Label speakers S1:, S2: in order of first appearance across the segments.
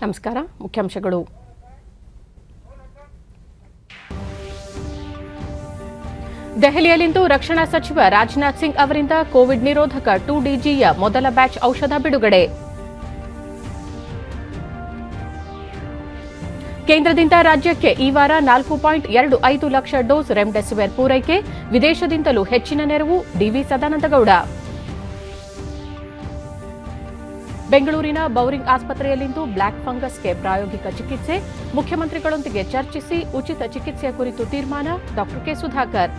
S1: ನಮಸ್ಕಾರ. ಮುಖ್ಯಾಂಶಗಳು. ದೆಹಲಿಯಲ್ಲಿಂದು ರಕ್ಷಣಾ ಸಚಿವ ರಾಜನಾಥ್ ಸಿಂಗ್ ಅವರಿಂದ ಕೋವಿಡ್ ನಿರೋಧಕ 2DGಯ ಮೊದಲ ಬ್ಯಾಚ್ ಔಷಧ ಬಿಡುಗಡೆ. ಕೇಂದ್ರದಿಂದ ರಾಜ್ಯಕ್ಕೆ ಈ ವಾರ 4.25 ಲಕ್ಷ ಡೋಸ್ ರೆಮ್ಡೆಸಿವಿರ್ ಪೂರೈಕೆ, ವಿದೇಶದಿಂದಲೂ ಹೆಚ್ಚಿನ ನೆರವು. ಡಿವಿ ಸದಾನಂದಗೌಡ. ಬೆಂಗಳೂರಿನ ಬೌರಿಂಗ್ ಆಸ್ಪತ್ರೆಯಲ್ಲಿಂದು ಬ್ಲ್ಯಾಕ್ ಫಂಗಸ್ಗೆ ಪ್ರಾಯೋಗಿಕ ಚಿಕಿತ್ಸೆ, ಮುಖ್ಯಮಂತ್ರಿಗಳೊಂದಿಗೆ ಚರ್ಚಿಸಿ ಉಚಿತ ಚಿಕಿತ್ಸೆಯ ಕುರಿತು ತೀರ್ಮಾನ. ಡಾ ಕೆ ಸುಧಾಕರ್.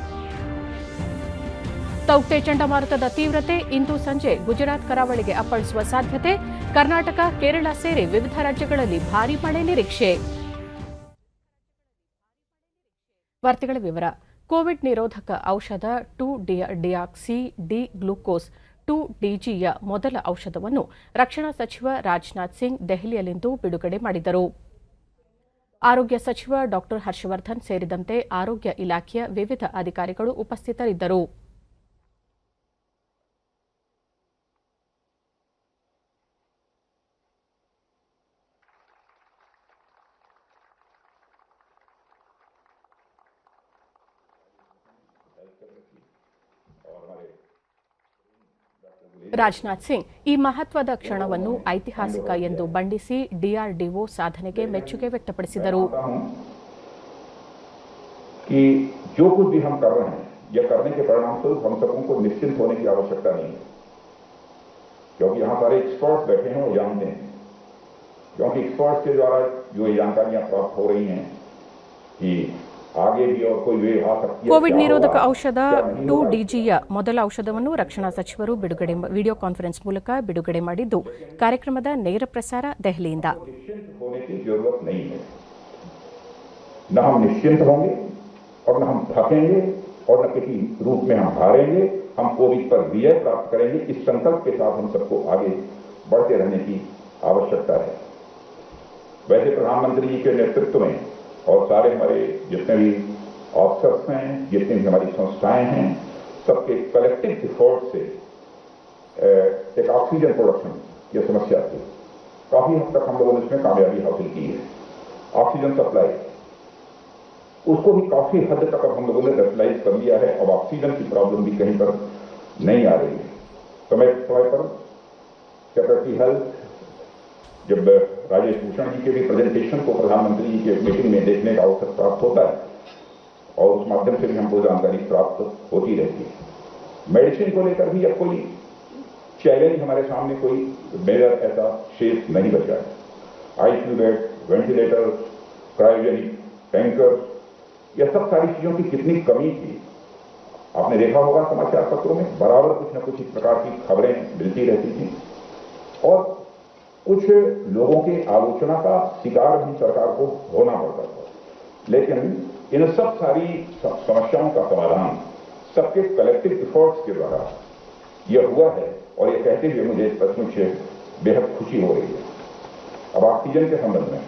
S1: ತೌಕ್ತೆ ಚಂಡಮಾರುತದ ತೀವ್ರತೆ, ಇಂದು ಸಂಜೆ ಗುಜರಾತ್ ಕರಾವಳಿಗೆ ಅಪ್ಪಳಿಸುವ ಸಾಧ್ಯತೆ. ಕರ್ನಾಟಕ, ಕೇರಳ ಸೇರಿ ವಿವಿಧ ರಾಜ್ಯಗಳಲ್ಲಿ ಭಾರೀ ಮಳೆ ನಿರೀಕ್ಷೆ. ವಾರ್ತೆಗಳ ವಿವರ. ಕೋವಿಡ್ ನಿರೋಧಕ ಔಷಧ 2-ಡಿಯಾಕ್ಸಿ ಡಿ ಗ್ಲೂಕೋಸ್ 2DGಯ ಮೊದಲ ಔಷಧವನ್ನು ರಕ್ಷಣಾ ಸಚಿವ ರಾಜನಾಥ್ ಸಿಂಗ್ ದೆಹಲಿಯಲ್ಲಿಂದು ಬಿಡುಗಡೆ ಮಾಡಿದರು. ಆರೋಗ್ಯ ಸಚಿವ ಡಾ ಹರ್ಷವರ್ಧನ್ ಸೇರಿದಂತೆ ಆರೋಗ್ಯ ಇಲಾಖೆಯ ವಿವಿಧ ಅಧಿಕಾರಿಗಳು ಉಪಸ್ಥಿತರಿದ್ದರು. ರಾಜನಾಥ್ ಸಿಂಗ್ ಈ ಮಹತ್ವದ ಕ್ಷಣವನ್ನು ಐತಿಹಾಸಿಕ ಎಂದು ಬಣ್ಣಿಸಿ ಡಿಆರ್ಡಿಒ ಸಾಧನೆಗೆ ಮೆಚ್ಚುಗೆ ವ್ಯಕ್ತಪಡಿಸಿದರು.
S2: कि जो कुछ भी हम कर रहे हैं यह करने के परिणामस्वरूप हम सबों को निश्चिंत होने की आवश्यकता नहीं है, क्योंकि यहाँ सारे एक्सपर्ट्स बैठे हैं और जानते हैं, क्योंकि एक्सपर्ट्स के द्वारा जो ये जानकारियां प्राप्त हो रही हैं कि आगे भी और कोई वे आ सकती है.
S1: ಕೋವಿಡ್ ನಿರೋಧಕ ಔಷಧ 2DGಯ ಮೊದಲ ಔಷಧವನ್ನು ರಕ್ಷಣಾ ಸಚಿವರು ವಿಡಿಯೋ ಕಾನ್ಫರೆನ್ಸ್ ಮೂಲಕ ಬಿಡುಗಡೆ ಮಾಡಿದ್ದು, ಕಾರ್ಯಕ್ರಮದ ನೇರ ಪ್ರಸಾರ ದೆಹಲಿಯಿಂದ.
S2: न हम निश्चिंत होंगे और न हम थकेंगे और न किसी रूप में हम हारेंगे. हम कोविड पर विजय प्राप्त करेंगे. इस संकल्प के साथ हम सबको आगे बढ़ते रहने की आवश्यकता है. वैसे प्रधानमंत्री जी के नेतृत्व में और सारे हमारे जितने भी ऑफिसर्स हैं, जितनी भी हमारी संस्थाएं हैं, सबके कलेक्टिव एफर्ट से एक ऑक्सीजन प्रोडक्शन की समस्या थी, काफी हद तक हम लोगों ने इसमें कामयाबी हासिल की है. ऑक्सीजन सप्लाई उसको भी काफी हद तक अब हम लोगों ने रेगुलाइज कर लिया है. अब ऑक्सीजन की प्रॉब्लम भी कहीं पर नहीं आ रही है. समय पर सेक्रेटरी हेल्थ जब राजेश भूषण जी के भी प्रेजेंटेशन को प्रधानमंत्री जी के मीटिंग में देखने का अवसर प्राप्त होता है और उस माध्यम से भी हमको जानकारी प्राप्त होती रहती है. मेडिसिन को लेकर भी अब कोई चैलेंज हमारे सामने कोई मेजर ऐसा शेष नहीं बचा है. ICU bed, ventilator, cryogenic tanker, यह सब सारी चीजों की कितनी कमी थी आपने देखा होगा. समाचार पत्रों में बराबर कुछ न कुछ इस प्रकार की खबरें मिलती रहती थी और कुछ लोगों की आलोचना का शिकार भी सरकार को होना पड़ता था. लेकिन इन सब सारी समस्याओं का समाधान सबके कलेक्टिव एफर्ट्स के द्वारा यह हुआ है और यह कहते हुए मुझे सचमुच बेहद खुशी हो रही है. अब ऑक्सीजन के संबंध में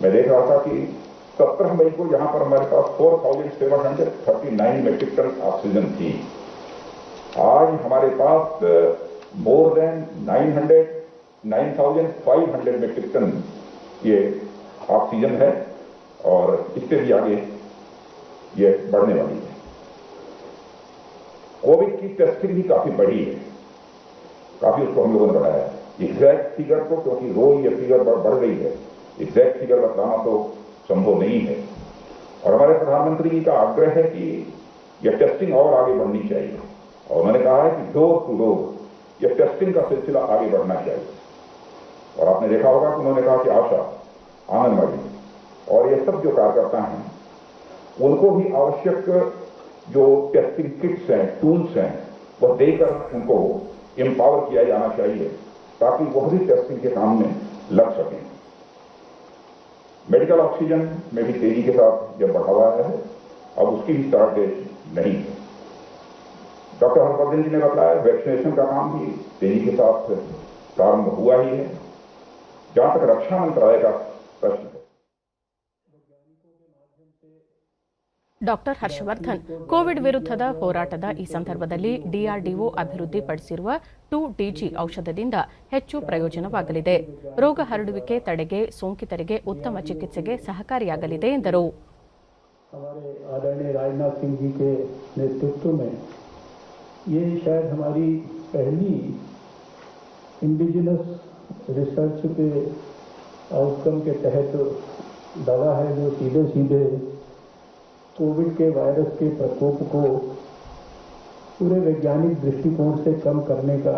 S2: मैं देख रहा था कि 17 मई को यहां पर हमारे पास 4,739 मेट्रिक टन ऑक्सीजन थी. आज हमारे पास मोर देन 9,500 मेट्रिक टन ये ऑक्सीजन है और इससे भी आगे ये बढ़ने वाली है. कोविड की टेस्टिंग भी काफी बढ़ी है, काफी उसको हम लोगों ने बढ़ाया है. एग्जैक्ट फिगर को, क्योंकि रोज ये फिगर बढ़ रही है, एग्जैक्ट फिगर बताना तो संभव नहीं है. और हमारे प्रधानमंत्री जी का आग्रह है कि यह टेस्टिंग और आगे बढ़नी चाहिए और उन्होंने कहा है कि डोर टू डोर यह टेस्टिंग का सिलसिला आगे बढ़ना चाहिए. और आपने देखा होगा कि उन्होंने कहा कि आशा, आंगनबाड़ी और ये सब जो कार्यकर्ता हैं उनको भी आवश्यक जो टेस्टिंग किट्स हैं, टूल्स हैं, वह देकर उनको एम्पावर किया जाना चाहिए ताकि वह भी टेस्टिंग के काम में लग सकें. मेडिकल ऑक्सीजन में भी तेजी के साथ यह बढ़ावा आया है. अब उसकी भी शॉर्टेज नहीं है. डॉक्टर हर्षवर्धन जी ने बताया वैक्सीनेशन का काम भी तेजी के साथ प्रारंभ हुआ ही है. जहां तक रक्षा मंत्रालय का प्रश्न है,
S1: ಡಾಕ್ಟರ್ ಹರ್ಷವರ್ಧನ್ ಕೋವಿಡ್ ವಿರುದ್ಧದ ಹೋರಾಟದ ಈ ಸಂದರ್ಭದಲ್ಲಿ ಡಿಆರ್ಡಿಒ ಅಭಿವೃದ್ಧಿಪಡಿಸಿರುವ 2DG ಔಷಧದಿಂದ ಹೆಚ್ಚು ಪ್ರಯೋಜನವಾಗಲಿದೆ. ರೋಗ ಹರಡುವಿಕೆ ತಡೆಗೆ, ಸೋಂಕಿತರಿಗೆ ಉತ್ತಮ ಚಿಕಿತ್ಸೆಗೆ ಸಹಕಾರಿಯಾಗಲಿದೆ ಎಂದರು.
S3: हमारे आदरणीय राजनाथ सिंह जी के नेतृत्व में ये शायद हमारी पहली इंडिजिनस रिसर्च के आउटकम के तहत दवा है जो सीधे सीधे कोविड के वायरस के प्रकोप को पूरे वैज्ञानिक दृष्टिकोण से कम करने का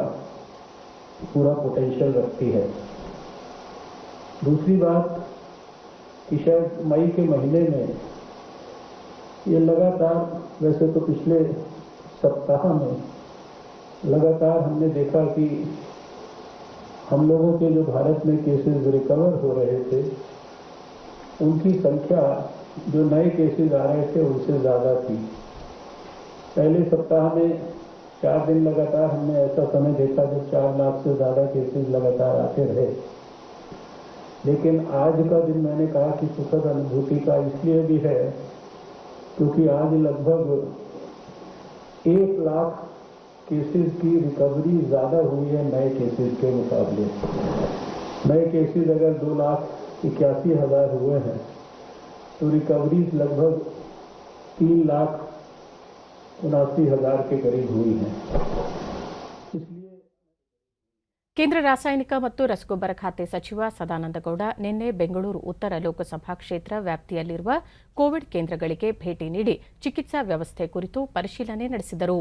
S3: पूरा पोटेंशियल रखती है. दूसरी बात कि शायद मई के महीने में ये लगातार, वैसे तो पिछले सप्ताह में लगातार हमने देखा कि हम लोगों के जो भारत में केसेस रिकवर हो रहे थे उनकी संख्या जो नए केसेस आ रहे थे उनसे ज़्यादा थी. पहले सप्ताह में 4 दिन लगातार हमने ऐसा समय देखा जब 4 लाख से ज़्यादा केसेस लगातार आते रहे. लेकिन आज का दिन मैंने कहा कि सुखद अनुभूति का इसलिए भी है क्योंकि आज लगभग 1 लाख केसेस की रिकवरी ज़्यादा हुई है नए केसेस के मुकाबले. नए केसेस अगर 2,81,000 हुए हैं तो रिकवरीज लगभग 3,79,000 के करीब हुई हैं. इसलिए
S1: ಕೇಂದ್ರ ರಾಸಾಯನಿಕ ಮತ್ತು ರಸಗೊಬ್ಬರ ಖಾತೆ ಸಚಿವ ಸದಾನಂದಗೌಡ ನಿನ್ನೆ ಬೆಂಗಳೂರು ಉತ್ತರ ಲೋಕಸಭಾ ಕ್ಷೇತ್ರ ವ್ಯಾಪ್ತಿಯಲ್ಲಿರುವ ಕೋವಿಡ್ ಕೇಂದ್ರಗಳಿಗೆ ಭೇಟಿ ನೀಡಿ ಚಿಕಿತ್ಸಾ ವ್ಯವಸ್ಥೆ ಕುರಿತು ಪರಿಶೀಲನೆ ನಡೆಸಿದರು.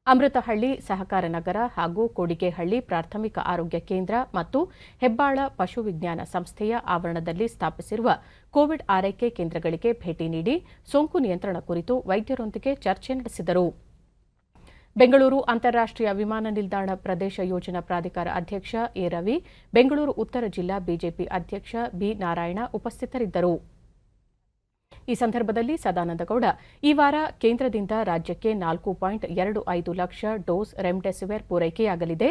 S1: ಅಮೃತಹಳ್ಳಿ ಸಹಕಾರ ನಗರ ಹಾಗೂ ಕೊಡಿಗೆಹಳ್ಳಿ ಪ್ರಾಥಮಿಕ ಆರೋಗ್ಯ ಕೇಂದ್ರ ಮತ್ತು ಹೆಬ್ಬಾಳ ಪಶು ವಿಜ್ಞಾನ ಸಂಸ್ಥೆಯ ಆವರಣದಲ್ಲಿ ಸ್ಥಾಪಿಸಿರುವ ಕೋವಿಡ್ ಆರೈಕೆ ಕೇಂದ್ರಗಳಿಗೆ ಭೇಟಿ ನೀಡಿ ಸೋಂಕು ನಿಯಂತ್ರಣ ಕುರಿತು ವೈದ್ಯರೊಂದಿಗೆ ಚರ್ಚೆ ನಡೆಸಿದರು. ಬೆಂಗಳೂರು ಅಂತಾರಾಷ್ಟೀಯ ವಿಮಾನ ನಿಲ್ದಾಣ ಪ್ರದೇಶ ಯೋಜನಾ ಪ್ರಾಧಿಕಾರ ಅಧ್ಯಕ್ಷ ಎ ರವಿ, ಬೆಂಗಳೂರು ಉತ್ತರ ಜಿಲ್ಲಾ ಬಿಜೆಪಿ ಅಧ್ಯಕ್ಷ ಬಿ ನಾರಾಯಣ ಉಪಸ್ಥಿತರಿದ್ದರು. ಈ ಸಂದರ್ಭದಲ್ಲಿ ಸದಾನಂದಗೌಡ, ಈ ವಾರ ಕೇಂದ್ರದಿಂದ ರಾಜ್ಯಕ್ಕೆ 4.25 ಲಕ್ಷ ಡೋಸ್ ರೆಮ್ಡೆಸಿವಿರ್ ಪೂರೈಕೆಯಾಗಲಿದೆ.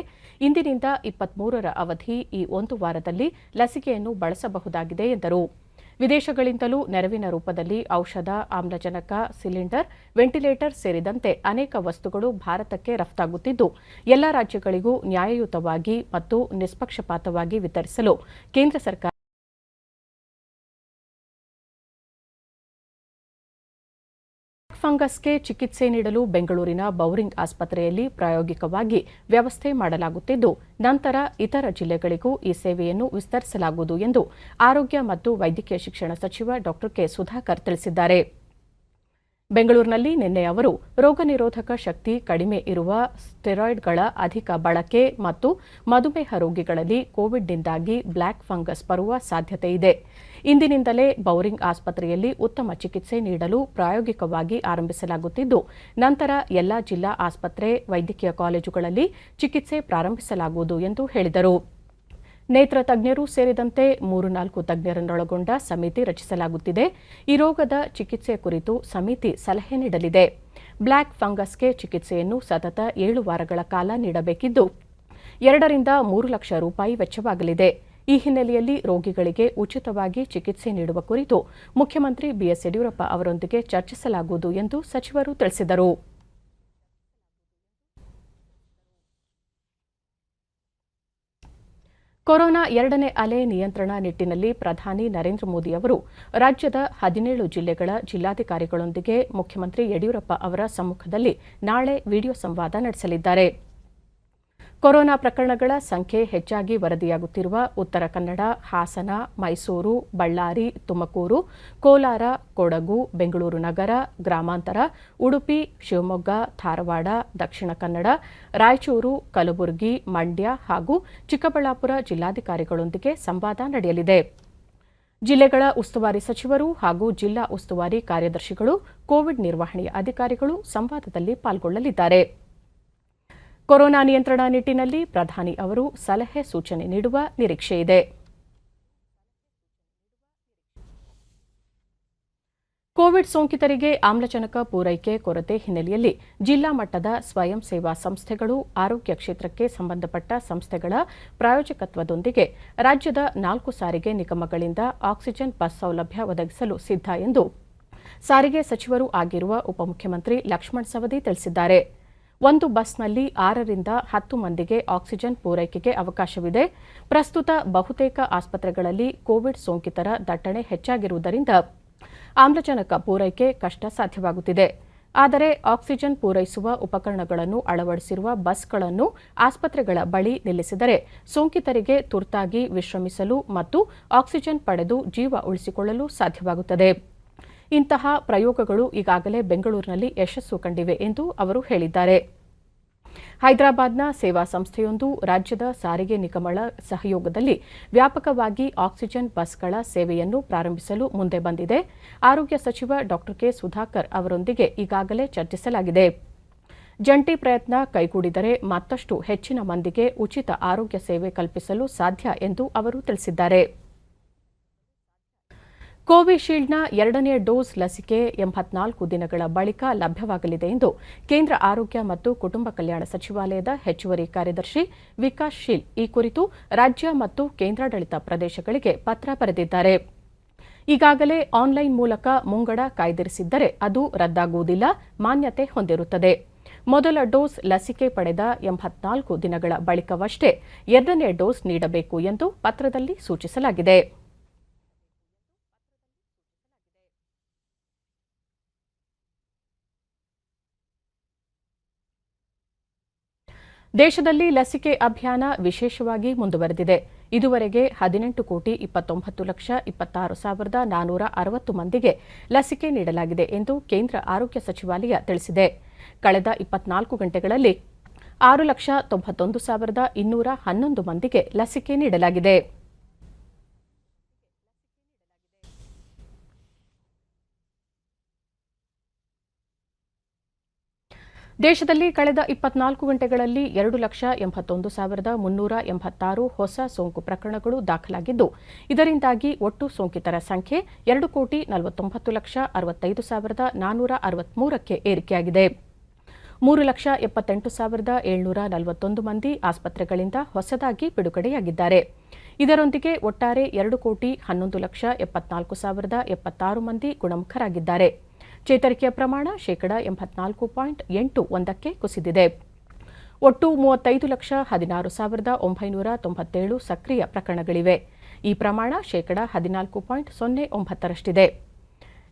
S1: ಇಂದಿನಿಂದ 23ರ ಅವಧಿ ಈ 1 ವಾರದಲ್ಲಿ ಲಸಿಕೆಯನ್ನು ಬಳಸಬಹುದಾಗಿದೆ ಎಂದರು. ವಿದೇಶಗಳಿಂದಲೂ ನೆರವಿನ ರೂಪದಲ್ಲಿ ಔಷಧ, ಆಮ್ಲಜನಕ ಸಿಲಿಂಡರ್, ವೆಂಟಿಲೇಟರ್ ಸೇರಿದಂತೆ ಅನೇಕ ವಸ್ತುಗಳು ಭಾರತಕ್ಕೆ ರಫ್ತಾಗುತ್ತಿದ್ದು, ಎಲ್ಲ ರಾಜ್ಯಗಳಿಗೂ ನ್ಯಾಯಯುತವಾಗಿ ಮತ್ತು ನಿಷ್ಪಕ್ಷಪಾತವಾಗಿ ವಿತರಿಸಲು ಕೇಂದ್ರ ಸರ್ಕಾರ ಫಂಗಸ್ಗೆ ಚಿಕಿತ್ಸೆ ನೀಡಲು ಬೆಂಗಳೂರಿನ ಬೌರಿಂಗ್ ಆಸ್ಪತ್ರೆಯಲ್ಲಿ ಪ್ರಾಯೋಗಿಕವಾಗಿ ವ್ಯವಸ್ಥೆ ಮಾಡಲಾಗುತ್ತಿದ್ದು, ನಂತರ ಇತರ ಜಿಲ್ಲೆಗಳಿಗೂ ಈ ಸೇವೆಯನ್ನು ವಿಸ್ತರಿಸಲಾಗುವುದು ಎಂದು ಆರೋಗ್ಯ ಮತ್ತು ವೈದ್ಯಕೀಯ ಶಿಕ್ಷಣ ಸಚಿವ ಡಾ ಕೆ ಸುಧಾಕರ್ ತಿಳಿಸಿದ್ದಾರೆ. ಬೆಂಗಳೂರಿನಲ್ಲಿ ನಿನ್ನೆ ಅವರು ರೋಗ ನಿರೋಧಕ ಶಕ್ತಿ ಕಡಿಮೆ ಇರುವ ಸ್ಟೆರಾಯ್ಡ್ಗಳ ಅಧಿಕ ಬಳಕೆ ಮತ್ತು ಮಧುಮೇಹ ರೋಗಿಗಳಲ್ಲಿ ಕೋವಿಡ್ನಿಂದಾಗಿ ಬ್ಲ್ಯಾಕ್ ಫಂಗಸ್ ಬರುವ ಸಾಧ್ಯತೆ ಇದೆ. ಇಂದಿನಿಂದಲೇ ಬೌರಿಂಗ್ ಆಸ್ಪತ್ರೆಯಲ್ಲಿ ಉತ್ತಮ ಚಿಕಿತ್ಸೆ ನೀಡಲು ಪ್ರಾಯೋಗಿಕವಾಗಿ ಆರಂಭಿಸಲಾಗುತ್ತಿದ್ದು, ನಂತರ ಎಲ್ಲಾ ಜಿಲ್ಲಾ ಆಸ್ಪತ್ರೆ, ವೈದ್ಯಕೀಯ ಕಾಲೇಜುಗಳಲ್ಲಿ ಚಿಕಿತ್ಸೆ ಪ್ರಾರಂಭಿಸಲಾಗುವುದು ಎಂದು ಹೇಳಿದರು. ನೇತ್ರ ತಜ್ಞರು ಸೇರಿದಂತೆ 3-4 ತಜ್ಞರನ್ನೊಳಗೊಂಡ ಸಮಿತಿ ರಚಿಸಲಾಗುತ್ತಿದೆ. ಈ ರೋಗದ ಚಿಕಿತ್ಸೆ ಕುರಿತು ಸಮಿತಿ ಸಲಹೆ ನೀಡಲಿದೆ. ಬ್ಲ್ಯಾಕ್ ಫಂಗಸ್ಗೆ ಚಿಕಿತ್ಸೆಯನ್ನು ಸತತ 7 ವಾರಗಳ ಕಾಲ ನೀಡಬೇಕಿದ್ದು, 2-3 ಲಕ್ಷ ರೂಪಾಯಿ ವೆಚ್ಚವಾಗಲಿದೆ. ಈ ಹಿನ್ನೆಲೆಯಲ್ಲಿ ರೋಗಿಗಳಿಗೆ ಉಚಿತವಾಗಿ ಚಿಕಿತ್ಸೆ ನೀಡುವ ಕುರಿತು ಮುಖ್ಯಮಂತ್ರಿ ಬಿಎಸ್ ಯಡಿಯೂರಪ್ಪ ಅವರೊಂದಿಗೆ ಚರ್ಚಿಸಲಾಗುವುದು ಎಂದು ಸಚಿವರು ತಿಳಿಸಿದರು. ಕೊರೋನಾ 2ನೇ ಅಲೆ ನಿಯಂತ್ರಣ ನಿಟ್ಟಿನಲ್ಲಿ ಪ್ರಧಾನಿ ನರೇಂದ್ರ ಮೋದಿ ಅವರು ರಾಜ್ಯದ 17 ಜಿಲ್ಲೆಗಳ ಜಿಲ್ಲಾಧಿಕಾರಿಗಳೊಂದಿಗೆ ಮುಖ್ಯಮಂತ್ರಿ ಯಡಿಯೂರಪ್ಪ ಅವರ ಸಮ್ಮುಖದಲ್ಲಿ ನಾಳೆ ವಿಡಿಯೋ ಸಂವಾದ ನಡೆಸಲಿದ್ದಾರೆ. ಕೊರೋನಾ ಪ್ರಕರಣಗಳ ಸಂಖ್ಯೆ ಹೆಚ್ಚಾಗಿ ವರದಿಯಾಗುತ್ತಿರುವ ಉತ್ತರ ಕನ್ನಡ, ಹಾಸನ, ಮೈಸೂರು, ಬಳ್ಳಾರಿ, ತುಮಕೂರು, ಕೋಲಾರ, ಕೊಡಗು, ಬೆಂಗಳೂರು ನಗರ, ಗ್ರಾಮಾಂತರ, ಉಡುಪಿ, ಶಿವಮೊಗ್ಗ, ಧಾರವಾಡ, ದಕ್ಷಿಣ ಕನ್ನಡ, ರಾಯಚೂರು, ಕಲಬುರಗಿ, ಮಂಡ್ಯ ಹಾಗೂ ಚಿಕ್ಕಬಳ್ಳಾಪುರ ಜಿಲ್ಲಾಧಿಕಾರಿಗಳೊಂದಿಗೆ ಸಂವಾದ ನಡೆಯಲಿದೆ. ಜಿಲ್ಲೆಗಳ ಉಸ್ತುವಾರಿ ಸಚಿವರು ಹಾಗೂ ಜಿಲ್ಲಾ ಉಸ್ತುವಾರಿ ಕಾರ್ಯದರ್ಶಿಗಳು, ಕೋವಿಡ್ ನಿರ್ವಹಣೆಯ ಅಧಿಕಾರಿಗಳು ಸಂವಾದದಲ್ಲಿ ಪಾಲ್ಗೊಳ್ಳಲಿದ್ದಾರೆ. ಕೊರೋನಾ ನಿಯಂತ್ರಣ ನಿಟ್ಟಿನಲ್ಲಿ ಪ್ರಧಾನಿ ಅವರು ಸಲಹೆ ಸೂಚನೆ ನೀಡುವ ನಿರೀಕ್ಷೆಯಿದೆ. ಕೋವಿಡ್ ಸೋಂಕಿತರಿಗೆ ಆಮ್ಲಜನಕ ಪೂರೈಕೆ ಕೊರತೆ ಹಿನ್ನೆಲೆಯಲ್ಲಿ ಜಿಲ್ಲಾ ಮಟ್ಟದ ಸ್ವಯಂ ಸೇವಾ ಸಂಸ್ಥೆಗಳು, ಆರೋಗ್ಯ ಕ್ಷೇತ್ರಕ್ಕೆ ಸಂಬಂಧಪಟ್ಟ ಸಂಸ್ಥೆಗಳ ಪ್ರಾಯೋಜಕತ್ವದೊಂದಿಗೆ ರಾಜ್ಯದ 4 ಸಾರಿಗೆ ನಿಗಮಗಳಿಂದ ಆಕ್ಸಿಜನ್ ಬಸ್ ಸೌಲಭ್ಯ ಒದಗಿಸಲು ಸಿದ್ಧ ಎಂದು ಸಾರಿಗೆ ಸಚಿವರೂ ಆಗಿರುವ ಉಪಮುಖ್ಯಮಂತ್ರಿ ಲಕ್ಷ್ಮಣ ಸವದಿ ತಿಳಿಸಿದ್ದಾರೆ. ಒಂದು ಬಸ್ನಲ್ಲಿ 6 ರಿಂದ 10 ಮಂದಿಗೆ ಆಕ್ಸಿಜನ್ ಪೂರೈಕೆಗೆ ಅವಕಾಶವಿದೆ. ಪ್ರಸ್ತುತ ಬಹುತೇಕ ಆಸ್ಪತ್ರೆಗಳಲ್ಲಿ ಕೋವಿಡ್ ಸೋಂಕಿತರ ದಟ್ಟಣೆ ಹೆಚ್ಚಾಗಿರುವುದರಿಂದ ಆಮ್ಲಜನಕ ಪೂರೈಕೆ ಕಷ್ಟ ಸಾಧ್ಯವಾಗುತ್ತಿದೆ. ಆದರೆ ಆಕ್ಸಿಜನ್ ಪೂರೈಸುವ ಉಪಕರಣಗಳನ್ನು ಅಳವಡಿಸಿರುವ ಬಸ್ಗಳನ್ನು ಆಸ್ಪತ್ರೆಗಳ ಬಳಿ ನಿಲ್ಲಿಸಿದರೆ ಸೋಂಕಿತರಿಗೆ ತುರ್ತಾಗಿ ವಿಶ್ರಮಿಸಲು ಮತ್ತು ಆಕ್ಸಿಜನ್ ಪಡೆದು ಜೀವ ಉಳಿಸಿಕೊಳ್ಳಲು ಸಾಧ್ಯವಾಗುತ್ತದೆ. ಇಂತಹ ಪ್ರಯೋಗಗಳು ಈಗಾಗಲೇ ಬೆಂಗಳೂರಿನಲ್ಲಿ ಯಶಸ್ಸು ಕಂಡಿವೆ ಎಂದು ಅವರು ಹೇಳಿದ್ದಾರೆ. ಹೈದರಾಬಾದ್ನ ಸೇವಾ ಸಂಸ್ಥೆಯೊಂದು ರಾಜ್ಯದ ಸಾರಿಗೆ ನಿಗಮಗಳ ಸಹಯೋಗದಲ್ಲಿ ವ್ಯಾಪಕವಾಗಿ ಆಕ್ಸಿಜನ್ ಬಸ್ಗಳ ಸೇವೆಯನ್ನು ಪ್ರಾರಂಭಿಸಲು ಮುಂದೆ ಬಂದಿದೆ. ಆರೋಗ್ಯ ಸಚಿವ ಡಾ ಕೆ ಸುಧಾಕರ್ ಅವರೊಂದಿಗೆ ಈಗಾಗಲೇ ಚರ್ಚಿಸಲಾಗಿದೆ. ಜಂಟಿ ಪ್ರಯತ್ನ ಕೈಗೂಡಿದರೆ ಮತ್ತಷ್ಟು ಹೆಚ್ಚಿನ ಮಂದಿಗೆ ಉಚಿತ ಆರೋಗ್ಯ ಸೇವೆ ಕಲ್ಪಿಸಲು ಸಾಧ್ಯ ಎಂದು ಅವರು ತಿಳಿಸಿದ್ದಾರೆ. ಕೋವಿಶೀಲ್ಡ್ನ 2ನೇ ಡೋಸ್ ಲಸಿಕೆ 84 ದಿನಗಳ ಬಳಿಕ ಲಭ್ಯವಾಗಲಿದೆ ಎಂದು ಕೇಂದ್ರ ಆರೋಗ್ಯ ಮತ್ತು ಕುಟುಂಬ ಕಲ್ಯಾಣ ಸಚಿವಾಲಯದ ಹೆಚ್ಚುವರಿ ಕಾರ್ಯದರ್ಶಿ ವಿಕಾಸ್ ಶೀಲ್ ಈ ಕುರಿತು ರಾಜ್ಯ ಮತ್ತು ಕೇಂದ್ರಾಡಳಿತ ಪ್ರದೇಶಗಳಿಗೆ ಪತ್ರ ಬರೆದಿದ್ದಾರೆ. ಈಗಾಗಲೇ ಆನ್ಲೈನ್ ಮೂಲಕ ಮುಂಗಡ ಕಾಯ್ದಿರಿಸಿದ್ದರೆ ಅದು ರದ್ದಾಗುವುದಿಲ್ಲ, ಮಾನ್ಯತೆ ಹೊಂದಿರುತ್ತದೆ. ಮೊದಲ ಡೋಸ್ ಲಸಿಕೆ ಪಡೆದ 84 ದಿನಗಳ ಬಳಿಕವಷ್ಟೇ 2ನೇ ಡೋಸ್ ನೀಡಬೇಕು ಎಂದು ಪತ್ರದಲ್ಲಿ ಸೂಚಿಸಲಾಗಿದೆ. ದೇಶದಲ್ಲಿ ಲಸಿಕೆ ಅಭಿಯಾನ ವಿಶೇಷವಾಗಿ ಮುಂದುವರೆದಿದೆ. ಇದುವರೆಗೆ 18,29,26,460 ಮಂದಿಗೆ ಲಸಿಕೆ ನೀಡಲಾಗಿದೆ ಎಂದು ಕೇಂದ್ರ ಆರೋಗ್ಯ ಸಚಿವಾಲಯ ತಿಳಿಸಿದೆ. ಕಳೆದ 24 ಗಂಟೆಗಳಲ್ಲಿ 6,91,211 ಮಂದಿಗೆ ಲಸಿಕೆ ನೀಡಲಾಗಿದೆ. ದೇಶದಲ್ಲಿ ಕಳೆದ 24 ಗಂಟೆಗಳಲ್ಲಿ 2,81,386 ಹೊಸ ಸೋಂಕು ಪ್ರಕರಣಗಳು ದಾಖಲಾಗಿದ್ದು, ಇದರಿಂದಾಗಿ ಒಟ್ಟು ಸೋಂಕಿತರ ಸಂಖ್ಯೆ 2,49,65,463ಕ್ಕೆ ಏರಿಕೆಯಾಗಿದೆ. 3,78,741 ಮಂದಿ ಆಸ್ಪತ್ರೆಗಳಿಂದ ಹೊಸದಾಗಿ ಬಿಡುಗಡೆಯಾಗಿದ್ದಾರೆ. ಇದರೊಂದಿಗೆ ಒಟ್ಟಾರೆ 2,11,74,076 ಮಂದಿ ಗುಣಮುಖರಾಗಿದ್ದಾರೆ. ಚೇತರಿಕೆಯ ಪ್ರಮಾಣ 84.81ಕ್ಕೆ ಕುಸಿದಿದೆ. ಒಟ್ಟು 35,16,997 ಸಕ್ರಿಯ ಪ್ರಕರಣಗಳಿವೆ. ಈ ಪ್ರಮಾಣ 14.09%ರಷ್ಟಿದೆ.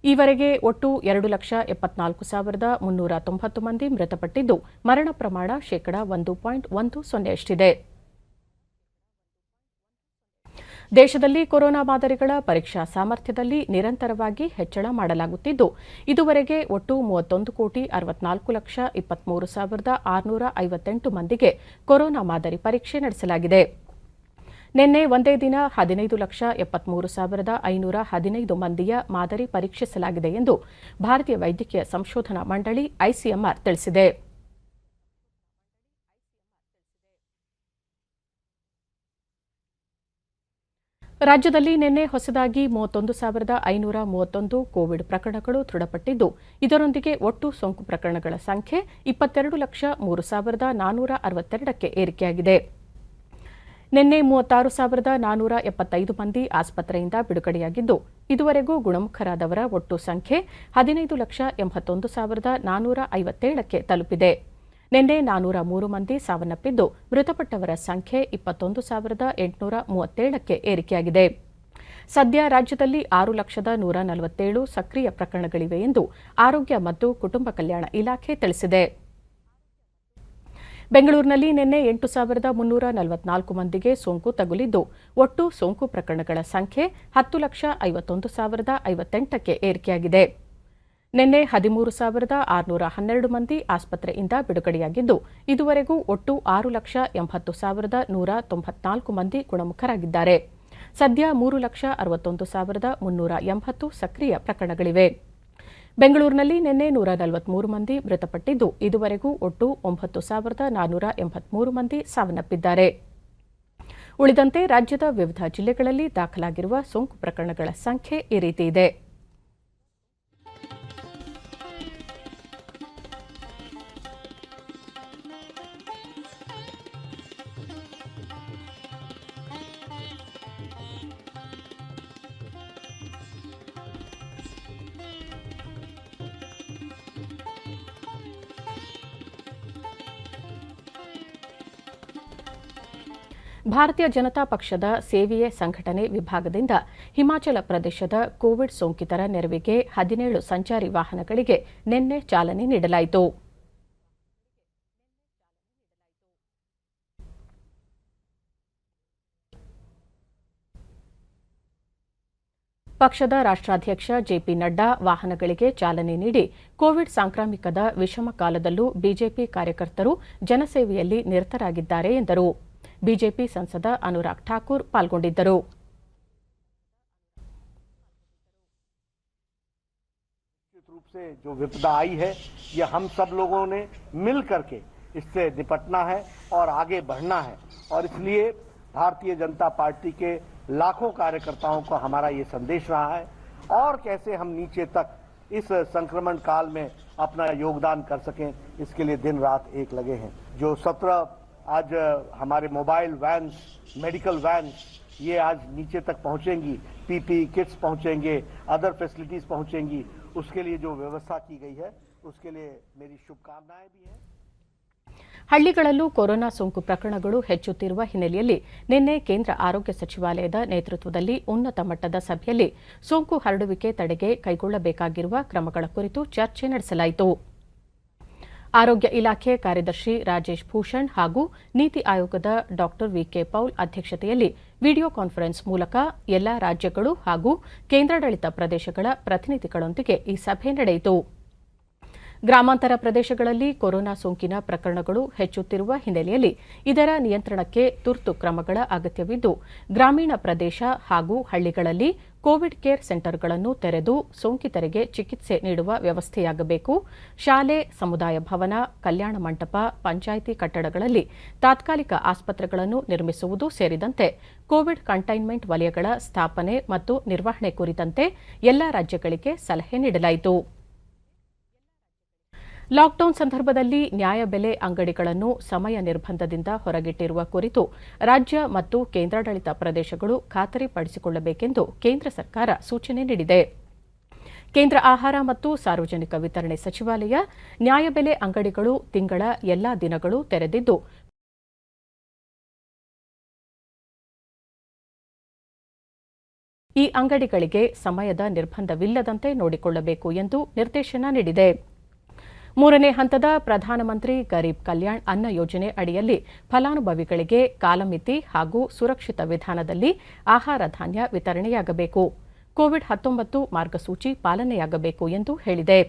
S1: ಈವರೆಗೆ ಒಟ್ಟು 2,74,390 ಮಂದಿ ಮೃತಪಟ್ಟಿದ್ದು, ಮರಣ ಪ್ರಮಾಣ 1.10%ರಷ್ಟಿದೆ. ದೇಶದಲ್ಲಿ ಕೊರೋನಾ ಮಾದರಿಗಳ ಪರೀಕ್ಷಾ ಸಾಮರ್ಥ್ಯದಲ್ಲಿ ನಿರಂತರವಾಗಿ ಹೆಚ್ಚಳ ಮಾಡಲಾಗುತ್ತಿದ್ದು, ಇದುವರೆಗೆ ಒಟ್ಟು 31,23,23,658 ಮಂದಿಗೆ ಕೊರೋನಾ ಮಾದರಿ ಪರೀಕ್ಷೆ ನಡೆಸಲಾಗಿದೆ. ನಿನ್ನೆ ಒಂದೇ ದಿನ 15,73,515 ಮಂದಿಯ ಮಾದರಿ ಪರೀಕ್ಷಿಸಲಾಗಿದೆ ಎಂದು ಭಾರತೀಯ ವೈದ್ಯಕೀಯ ಸಂಶೋಧನಾ ಮಂಡಳಿ ಐಸಿಎಂಆರ್ ತಿಳಿಸಿದೆ. ರಾಜ್ಯದಲ್ಲಿ ನಿನ್ನೆ ಹೊಸದಾಗಿ 31,531 ಕೋವಿಡ್ ಪ್ರಕರಣಗಳು ದೃಢಪಟ್ಟಿದ್ದು, ಇದರೊಂದಿಗೆ ಒಟ್ಟು ಸೋಂಕು ಪ್ರಕರಣಗಳ ಸಂಖ್ಯೆ 22,03,462ಕ್ಕೆ ಏರಿಕೆಯಾಗಿದೆ. ನಿನ್ನೆ 36,475 ಮಂದಿ ಆಸ್ಪತ್ರೆಯಿಂದ ಬಿಡುಗಡೆಯಾಗಿದ್ದು, ಇದುವರೆಗೂ ಗುಣಮುಖರಾದವರ ಒಟ್ಟು ಸಂಖ್ಯೆ 15,81,457ಕ್ಕೆ ತಲುಪಿದೆ. ನಿನ್ನೆ 403 ಮಂದಿ ಸಾವನ್ನಪ್ಪಿದ್ದು, ಮೃತಪಟ್ಟವರ ಸಂಖ್ಯೆ 21,837ಕ್ಕೆ ಏರಿಕೆಯಾಗಿದೆ. ಸದ್ಯ ರಾಜ್ಯದಲ್ಲಿ 6,147,000 ಸಕ್ರಿಯ ಪ್ರಕರಣಗಳಿವೆ ಎಂದು ಆರೋಗ್ಯ ಮತ್ತು ಕುಟುಂಬ ಕಲ್ಯಾಣ ಇಲಾಖೆ ತಿಳಿಸಿದೆ. ಬೆಂಗಳೂರಿನಲ್ಲಿ ನಿನ್ನೆ 8,344 ಮಂದಿಗೆ ಸೋಂಕು ತಗುಲಿದ್ದು, ಒಟ್ಟು ಸೋಂಕು ಪ್ರಕರಣಗಳ ಸಂಖ್ಯೆ 10,51,058ಕ್ಕೆ ಏರಿಕೆಯಾಗಿದೆ. ನಿನ್ನೆ 13,612 ಮಂದಿ ಆಸ್ಪತ್ರೆಯಿಂದ ಬಿಡುಗಡೆಯಾಗಿದ್ದು, ಇದುವರೆಗೂ ಒಟ್ಟು 6,80,194 ಮಂದಿ ಗುಣಮುಖರಾಗಿದ್ದಾರೆ. ಸದ್ಯ 3,61,380 ಸಕ್ರಿಯ ಪ್ರಕರಣಗಳಿವೆ. ಬೆಂಗಳೂರಿನಲ್ಲಿ ನಿನ್ನೆ 143 ಮಂದಿ ಮೃತಪಟ್ಟಿದ್ದು, ಇದುವರೆಗೂ ಒಟ್ಟು 9,483 ಮಂದಿ ಸಾವನ್ನಪ್ಪಿದ್ದಾರೆ. ಉಳಿದಂತೆ ರಾಜ್ಯದ ವಿವಿಧ ಜಿಲ್ಲೆಗಳಲ್ಲಿ ದಾಖಲಾಗಿರುವ ಸೋಂಕು ಪ್ರಕರಣಗಳ ಸಂಖ್ಯೆ ಈ ರೀತಿ ಇದೆ. ಭಾರತೀಯ ಜನತಾ ಪಕ್ಷದ ಸೇವೆಯೇ ಸಂಘಟನೆ ವಿಭಾಗದಿಂದ ಹಿಮಾಚಲ ಪ್ರದೇಶದ ಕೋವಿಡ್ ಸೋಂಕಿತರ ನೆರವಿಗೆ 17 ಸಂಚಾರಿ ವಾಹನಗಳಿಗೆ ನಿನ್ನೆ ಚಾಲನೆ ನೀಡಲಾಯಿತು. ಪಕ್ಷದ ರಾಷ್ಟ್ರಾಧ್ಯಕ್ಷ ಜೆಪಿ ನಡ್ಡಾ ವಾಹನಗಳಿಗೆ ಚಾಲನೆ ನೀಡಿ ಕೋವಿಡ್ ಸಾಂಕ್ರಾಮಿಕದ ವಿಷಮ ಕಾಲದಲ್ಲೂ ಬಿಜೆಪಿ ಕಾರ್ಯಕರ್ತರು ಜನಸೇವೆಯಲ್ಲಿ ನಿರತರಾಗಿದ್ದಾರೆ ಎಂದರು. ಬಿಜೆಪಿ ಸಂಸದ ಅನುರಾಗ್ ಠಾಕೂರ್ ಪಾಲ್ಗೊಂಡಿದ್ದರು.
S4: रूप से जो विपदा आई है ये हम सब लोगों ने मिल करके इससे निपटना है और आगे बढ़ना है और इसलिए भारतीय जनता पार्टी के लाखों कार्यकर्ताओं को हमारा ये संदेश रहा है और कैसे हम नीचे तक इस संक्रमण काल में अपना योगदान कर सकें इसके लिए दिन रात एक लगे हैं. जो 17 आज हमारे मोबाइल वैन, मेडिकल वैन ये आज नीचे तक पहुंचेंगी, पीपी किट्स पहुंचेंगे, अदर फैसिलिटीज पहुंचेंगी, उसके लिए जो व्यवस्था की गई है उसके लिए मेरी शुभकामनाएं भी हैं.
S1: ಹಳ್ಳಿಗಳಲ್ಲೂ ಕೊರೋನಾ ಸೋಂಕು ಪ್ರಕರಣಗಳು ಹೆಚ್ಚುತ್ತಿರುವ ಹಿನ್ನೆಲೆಯಲ್ಲಿ ನಿನ್ನೆ ಕೇಂದ್ರ ಆರೋಗ್ಯ ಸಚಿವಾಲಯದ ನೇತೃತ್ವದಲ್ಲಿ ಉನ್ನತ ಮಟ್ಟದ ಸಭೆಯಲ್ಲಿ ಸೋಂಕು ಹರಡುವಿಕೆ ತಡೆಗೆ ಕೈಗೊಳ್ಳಬೇಕಾಗಿರುವ ಕ್ರಮಗಳ ಕುರಿತು ಚರ್ಚೆ ನಡೆಸಲಾಯಿತು. ಆರೋಗ್ಯ ಇಲಾಖೆ ಕಾರ್ಯದರ್ಶಿ ರಾಜೇಶ್ ಭೂಷಣ್ ಹಾಗೂ ನೀತಿ ಆಯೋಗದ ಡಾ ವಿಕೆ ಪೌಲ್ ಅಧ್ಯಕ್ಷತೆಯಲ್ಲಿ ವಿಡಿಯೋ ಕಾನ್ಫರೆನ್ಸ್ ಮೂಲಕ ಎಲ್ಲಾ ರಾಜ್ಯಗಳು ಹಾಗೂ ಕೇಂದ್ರಾಡಳಿತ ಪ್ರದೇಶಗಳ ಪ್ರತಿನಿಧಿಗಳೊಂದಿಗೆ ಈ ಸಭೆ ನಡೆಯಿತು. ಗ್ರಾಮಾಂತರ ಪ್ರದೇಶಗಳಲ್ಲಿ ಕೊರೋನಾ ಸೋಂಕಿನ ಪ್ರಕರಣಗಳು ಹೆಚ್ಚುತ್ತಿರುವ ಹಿನ್ನೆಲೆಯಲ್ಲಿ ಇದರ ನಿಯಂತ್ರಣಕ್ಕೆ ತುರ್ತು ಕ್ರಮಗಳ ಅಗತ್ಯವಿದ್ದು, ಗ್ರಾಮೀಣ ಪ್ರದೇಶ ಹಾಗೂ ಹಳ್ಳಿಗಳಲ್ಲಿ ಕೋವಿಡ್ ಕೇರ್ ಸೆಂಟರ್ಗಳನ್ನು ತೆರೆದು ಸೋಂಕಿತರಿಗೆ ಚಿಕಿತ್ಸೆ ನೀಡುವ ವ್ಯವಸ್ಥೆಯಾಗಬೇಕು. ಶಾಲೆ, ಸಮುದಾಯ ಭವನ, ಕಲ್ಯಾಣ ಮಂಟಪ, ಪಂಚಾಯಿತಿ ಕಟ್ಟಡಗಳಲ್ಲಿ ತಾತ್ಕಾಲಿಕ ಆಸ್ಪತ್ರೆಗಳನ್ನು ನಿರ್ಮಿಸುವುದು ಸೇರಿದಂತೆ ಕೋವಿಡ್ ಕಂಟೈನ್ಮೆಂಟ್ ವಲಯಗಳ ಸ್ಥಾಪನೆ ಮತ್ತು ನಿರ್ವಹಣೆ ಕುರಿತಂತೆ ಎಲ್ಲಾ ರಾಜ್ಯಗಳಿಗೆ ಸಲಹೆ ನೀಡಲಾಯಿತು. ಲಾಕ್ಡೌನ್ ಸಂದರ್ಭದಲ್ಲಿ ನ್ಯಾಯಬೆಲೆ ಅಂಗಡಿಗಳನ್ನು ಸಮಯ ನಿರ್ಬಂಧದಿಂದ ಹೊರಗಿಟ್ಟಿರುವ ಕುರಿತು ರಾಜ್ಯ ಮತ್ತು ಕೇಂದ್ರಾಡಳಿತ ಪ್ರದೇಶಗಳು ಖಾತರಿಪಡಿಸಿಕೊಳ್ಳಬೇಕೆಂದು ಕೇಂದ್ರ ಸರ್ಕಾರ ಸೂಚನೆ ನೀಡಿದೆ. ಕೇಂದ್ರ ಆಹಾರ ಮತ್ತು ಸಾರ್ವಜನಿಕ ವಿತರಣೆ ಸಚಿವಾಲಯ ನ್ಯಾಯಬೆಲೆ ಅಂಗಡಿಗಳು ತಿಂಗಳ ಎಲ್ಲಾ ದಿನಗಳು ತೆರೆದಿದ್ದು, ಈ ಅಂಗಡಿಗಳಿಗೆ ಸಮಯದ ನಿರ್ಬಂಧವಿಲ್ಲದಂತೆ ನೋಡಿಕೊಳ್ಳಬೇಕು ಎಂದು ನಿರ್ದೇಶನ ನೀಡಿದೆ. 3ನೇ ಹಂತದ ಪ್ರಧಾನಮಂತ್ರಿ ಗರೀಬ್ ಕಲ್ಯಾಣ್ ಅನ್ನ ಯೋಜನೆ ಅಡಿಯಲ್ಲಿ ಫಲಾನುಭವಿಗಳಿಗೆ ಕಾಲಮಿತಿ ಹಾಗೂ ಸುರಕ್ಷಿತ ವಿಧಾನದಲ್ಲಿ ಆಹಾರ ಧಾನ್ಯ ವಿತರಣೆಯಾಗಬೇಕು. ಕೋವಿಡ್-19 ಮಾರ್ಗಸೂಚಿ ಪಾಲನೆಯಾಗಬೇಕು ಎಂದು ಹೇಳಿದೆ.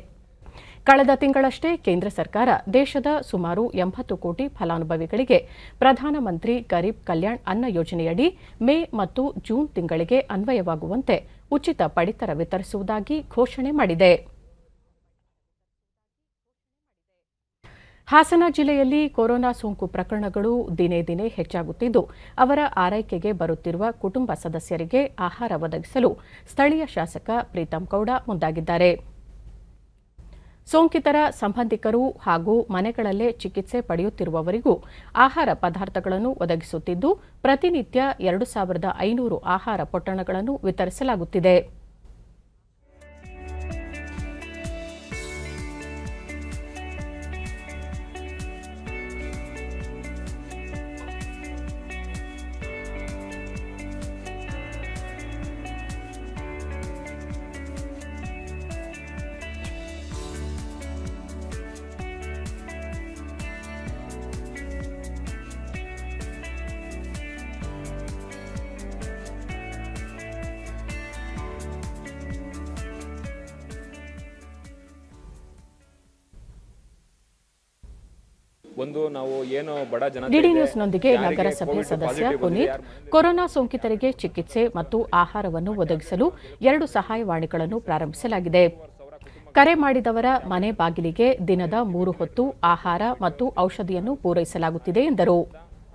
S1: ಕಳೆದ ತಿಂಗಳಷ್ಟೇ ಕೇಂದ್ರ ಸರ್ಕಾರ ದೇಶದ ಸುಮಾರು 80 ಕೋಟಿ ಫಲಾನುಭವಿಗಳಿಗೆ ಪ್ರಧಾನಮಂತ್ರಿ ಗರೀಬ್ ಕಲ್ಯಾಣ್ ಅನ್ನ ಯೋಜನೆಯಡಿ ಮೇ ಮತ್ತು ಜೂನ್ ತಿಂಗಳಿಗೆ ಅನ್ವಯವಾಗುವಂತೆ ಉಚಿತ ಪಡಿತರ ವಿತರಿಸುವುದಾಗಿ ಘೋಷಣೆ ಮಾಡಿದೆ. ಹಾಸನ ಜಿಲ್ಲೆಯಲ್ಲಿ ಕೊರೋನಾ ಸೋಂಕು ಪ್ರಕರಣಗಳು ದಿನೇ ದಿನೇ ಹೆಚ್ಚಾಗುತ್ತಿದ್ದು, ಅವರ ಆರೈಕೆಗೆ ಬರುತ್ತಿರುವ ಕುಟುಂಬ ಸದಸ್ಯರಿಗೆ ಆಹಾರ ಒದಗಿಸಲು ಸ್ಥಳೀಯ ಶಾಸಕ ಪ್ರೀತಂ ಗೌಡ ಮುಂದಾಗಿದ್ದಾರೆ. ಸೋಂಕಿತರ ಸಂಬಂಧಿಕರು ಹಾಗೂ ಮನೆಗಳಲ್ಲೇ ಚಿಕಿತ್ಸೆ ಪಡೆಯುತ್ತಿರುವವರಿಗೂ ಆಹಾರ ಪದಾರ್ಥಗಳನ್ನು ಒದಗಿಸುತ್ತಿದ್ದು, ಪ್ರತಿನಿತ್ಯ 2500 ಆಹಾರ ಪೊಟ್ಟಣಗಳನ್ನು ವಿತರಿಸಲಾಗುತ್ತಿದೆ.
S5: ಒಂದು ನಾವು ಏನು ಬಡ ಜನತೆ
S1: ಡಿಡಿ ನ್ಯೂಸ್ನೊಂದಿಗೆ ನಗರಸಭೆ ಸದಸ್ಯ ಪುನೀತ್ ಕೊರೋನಾ ಸೋಂಕಿತರಿಗೆ ಚಿಕಿತ್ಸೆ ಮತ್ತು ಆಹಾರವನ್ನು ಒದಗಿಸಲು 2 ಸಹಾಯವಾಣಿಗಳನ್ನು ಪ್ರಾರಂಭಿಸಲಾಗಿದೆ. ಕರೆ ಮಾಡಿದವರ ಮನೆ ಬಾಗಿಲಿಗೆ ದಿನದ 3 ಹೊತ್ತು ಆಹಾರ ಮತ್ತು ಔಷಧಿಯನ್ನು ಪೂರೈಸಲಾಗುತ್ತಿದೆ ಎಂದರು.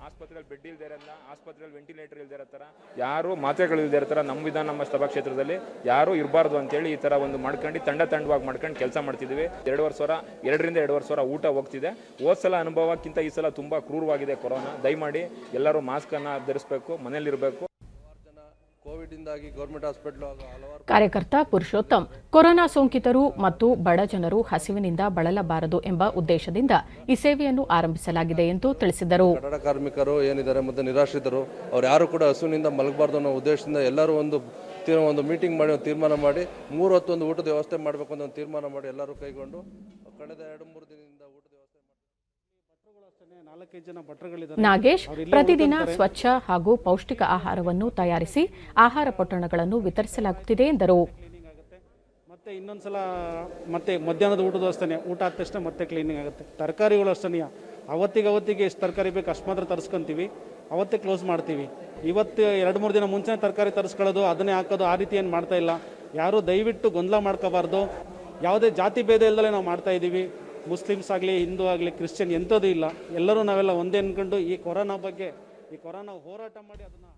S5: ಆಸ್ಪತ್ರೆಯಲ್ಲಿ ಬೆಡ್ ಇಲ್ಲದೆ ಇರಲ್ಲ, ಆಸ್ಪತ್ರೆಯಲ್ಲಿ ವೆಂಟಿಲೇಟರ್ ಇಲ್ಲದೆ ಇರತ್ತರ, ಯಾರು ಮಾತ್ರೆಗಳು ಇಲ್ಲದೆ ಇರ್ತಾರ, ನಮ್ಮ ವಿಧಾನಸಭಾ ಸಭಾ ಕ್ಷೇತ್ರದಲ್ಲಿ ಯಾರು ಇರಬಾರ್ದು ಅಂತೇಳಿ ಈ ತರ ಒಂದು ಮಾಡ್ಕೊಂಡು ತಂಡವಾಗಿ ಮಾಡ್ಕೊಂಡು ಕೆಲಸ ಮಾಡ್ತಿದ್ವಿ. 2ರಿಂದ 2.5 ಸಾವಿರ ಊಟ ಹೋಗ್ತಿದೆ. ಹೋದ ಸಲ ಅನುಭವಕ್ಕಿಂತ ಈ ಸಲ ತುಂಬಾ ಕ್ರೂರವಾಗಿದೆ ಕೊರೋನಾ. ದಯಮಾಡಿ ಎಲ್ಲರೂ ಮಾಸ್ಕ್ ಅನ್ನ ಧರಿಸಬೇಕು, ಮನೆಯಲ್ಲಿರಬೇಕು.
S6: ಕೋವಿಡ್ಂದಾಗಿ ಗೌರ್ಮೆಂಟ್ ಹಾಸ್ಪಿಟಲ್ ಹಲವಾರು
S1: ಕಾರ್ಯಕರ್ತ ಪುರುಷೋತ್ತಮ್ ಕೊರೋನಾ ಸೋಂಕಿತರು ಮತ್ತು ಬಡ ಜನರು ಹಸಿವಿನಿಂದ ಬಳಲಬಾರದು ಎಂಬ ಉದ್ದೇಶದಿಂದ ಈ ಸೇವೆಯನ್ನು ಆರಂಭಿಸಲಾಗಿದೆ ಎಂದು ತಿಳಿಸಿದರು.
S6: ಕಟ್ಟಡ ಕಾರ್ಮಿಕರು ಏನಿದ್ದಾರೆ ಮತ್ತು ನಿರಾಶ್ರಿತರು ಅವ್ರು ಯಾರು ಕೂಡ ಹಸುವಿನಿಂದ ಮಲಗಬಾರ್ದು ಅನ್ನೋ ಉದ್ದೇಶದಿಂದ ಎಲ್ಲರೂ ಒಂದು ಮೀಟಿಂಗ್ ಮಾಡಿ ಒಂದು ತೀರ್ಮಾನ ಮಾಡಿ 3 ಹೊತ್ತು ಒಂದು ಊಟದ ವ್ಯವಸ್ಥೆ ಮಾಡಬೇಕು ಅಂತ ಒಂದು ತೀರ್ಮಾನ ಮಾಡಿ ಎಲ್ಲರೂ ಕೈಗೊಂಡು ಕಳೆದ 2-3 ದಿನದಿಂದ ಊಟದ ವ್ಯವಸ್ಥೆ ಮಾಡಿ.
S1: ನಾಗೇಶ್ ಪ್ರತಿದಿನ ಸ್ವಚ್ಛ ಹಾಗೂ ಪೌಷ್ಟಿಕ ಆಹಾರವನ್ನು ತಯಾರಿಸಿ ಆಹಾರ ಪೊಟ್ಟಣಗಳನ್ನು ವಿತರಿಸಲಾಗುತ್ತಿದೆ ಎಂದರು.
S7: ಮತ್ತೆ ಇನ್ನೊಂದ್ಸಲ ಮತ್ತೆ ಮಧ್ಯಾಹ್ನದ ಊಟದ ವ್ಯವಸ್ಥೆ, ಊಟ ಆದ ತಕ್ಷಣ ಮತ್ತೆ ಕ್ಲೀನಿಂಗ್ ಆಗುತ್ತೆ. ತರಕಾರಿಗಳು ಅಷ್ಟೇ ಅವತ್ತಿಗೆ ಎಷ್ಟು ತರಕಾರಿ ಬೇಕು ಅಷ್ಟು ಮಾತ್ರ ತರಿಸ್ಕೊಂತೀವಿ, ಅವತ್ತೇ ಕ್ಲೋಸ್ ಮಾಡ್ತೀವಿ. ಇವತ್ತು 2-3 ದಿನ ಮುಂಚೆನೇ ತರಕಾರಿ ತರಿಸ್ಕೊಳ್ಳೋದು, ಅದನ್ನೇ ಹಾಕೋದು, ಆ ರೀತಿ ಏನು ಮಾಡ್ತಾ ಇಲ್ಲ. ಯಾರೂ ದಯವಿಟ್ಟು ಗೊಂದಲ ಮಾಡ್ಕೋಬಾರ್ದು. ಯಾವುದೇ ಜಾತಿ ಭೇದ ಇಲ್ಲದಲೇ ನಾವು ಮಾಡ್ತಾ ಇದ್ದೀವಿ. ಮುಸ್ಲಿಮ್ಸ್ ಆಗಲಿ, ಹಿಂದೂ ಆಗಲಿ, ಕ್ರಿಶ್ಚಿಯನ್ ಎಂಥದ್ದು ಇಲ್ಲ. ಎಲ್ಲರೂ ನಾವೆಲ್ಲ ಒಂದೇ ಅಂದ್ಕೊಂಡು ಈ ಕೊರೋನಾ ಹೋರಾಟ ಮಾಡಿ ಅದನ್ನು.